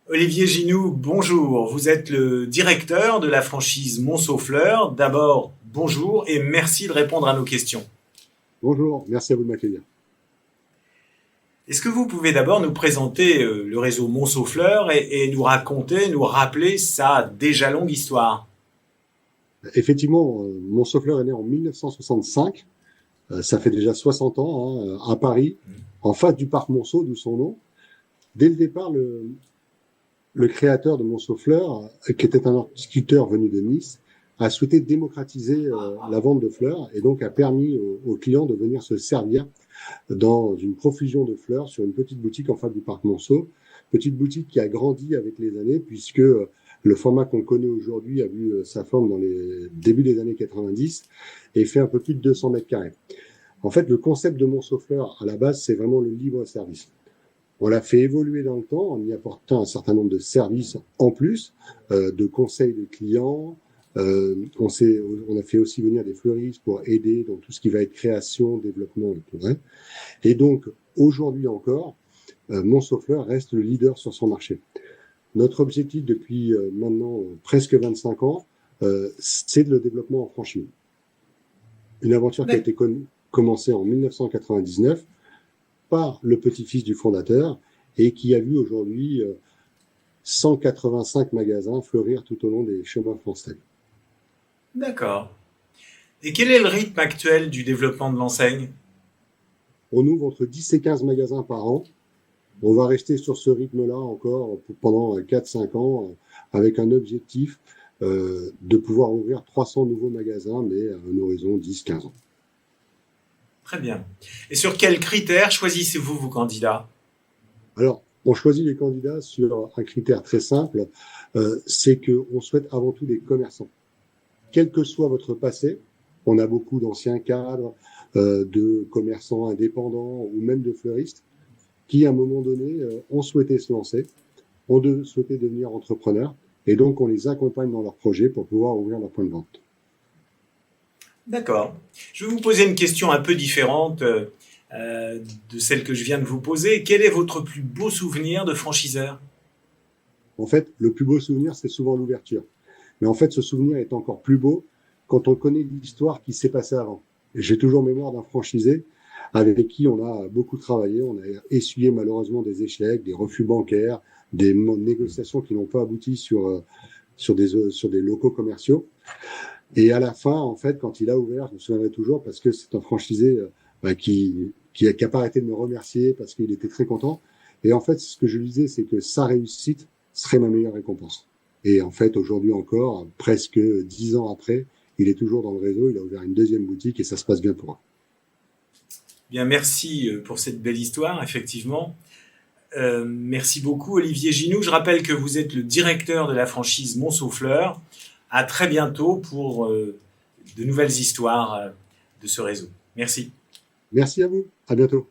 Olivier Ginoux, bonjour. Vous êtes le directeur de la franchise Monceau-Fleurs. D'abord, bonjour et merci de répondre à nos questions. Bonjour, merci à vous de m'accueillir. Est-ce que vous pouvez d'abord nous présenter le réseau Monceau-Fleurs et nous raconter, nous rappeler sa déjà longue histoire? Effectivement, Monceau-Fleurs est né en 1965. Ça fait déjà 60 ans, hein, à Paris, en face du parc Monceau, d'où son nom. Dès le départ, le créateur de Monceau-Fleurs, qui était un horticulteur venu de Nice, a souhaité démocratiser la vente de fleurs et donc a permis aux clients de venir se servir dans une profusion de fleurs sur une petite boutique en face du parc Monceau. Petite boutique qui a grandi avec les années puisque le format qu'on connaît aujourd'hui a vu sa forme dans les débuts des années 90 et fait un peu plus de 200 mètres carrés. En fait, le concept de Monceau-Fleurs, à la base, c'est vraiment le libre service. On l'a fait évoluer dans le temps en y apportant un certain nombre de services en plus, de conseils de clients. On a fait aussi venir des fleuristes pour aider dans tout ce qui va être création, développement et tout. Et donc, aujourd'hui encore, Monceau-Fleurs reste le leader sur son marché. Notre objectif depuis maintenant presque 25 ans, c'est le développement en franchise. Une aventure qui a été commencée en 1999 par le petit-fils du fondateur et qui a vu aujourd'hui 185 magasins fleurir tout au long des chemins français. D'accord. Et quel est le rythme actuel du développement de l'enseigne? On ouvre entre 10 et 15 magasins par an. On va rester sur ce rythme-là encore pendant 4-5 ans avec un objectif de pouvoir ouvrir 300 nouveaux magasins, mais à un horizon 10-15 ans. Très bien. Et sur quels critères choisissez-vous vos candidats? Alors, on choisit les candidats sur un critère très simple, c'est qu'on souhaite avant tout des commerçants. Quel que soit votre passé, on a beaucoup d'anciens cadres, de commerçants indépendants ou même de fleuristes qui, à un moment donné, ont souhaité se lancer, ont souhaité devenir entrepreneurs, et donc on les accompagne dans leurs projets pour pouvoir ouvrir leur point de vente. D'accord. Je vais vous poser une question un peu différente de celle que je viens de vous poser. Quel est votre plus beau souvenir de franchiseur? En fait, le plus beau souvenir, c'est souvent l'ouverture. Mais en fait, ce souvenir est encore plus beau quand on connaît l'histoire qui s'est passée avant. Et j'ai toujours mémoire d'un franchisé avec qui on a beaucoup travaillé. On a essuyé malheureusement des échecs, des refus bancaires, des négociations qui n'ont pas abouti sur des locaux commerciaux. Et à la fin, en fait, quand il a ouvert, je me souviendrai toujours parce que c'est un franchisé qui a pas arrêté de me remercier parce qu'il était très content. Et en fait, ce que je lui disais, c'est que sa réussite serait ma meilleure récompense. Et en fait, aujourd'hui encore, presque 10 ans après, il est toujours dans le réseau. Il a ouvert une deuxième boutique et ça se passe bien pour lui. Bien, merci pour cette belle histoire, effectivement. Merci beaucoup, Olivier Ginoux. Je rappelle que vous êtes le directeur de la franchise Monceau-Fleurs. À très bientôt pour de nouvelles histoires de ce réseau. Merci. Merci à vous. À bientôt.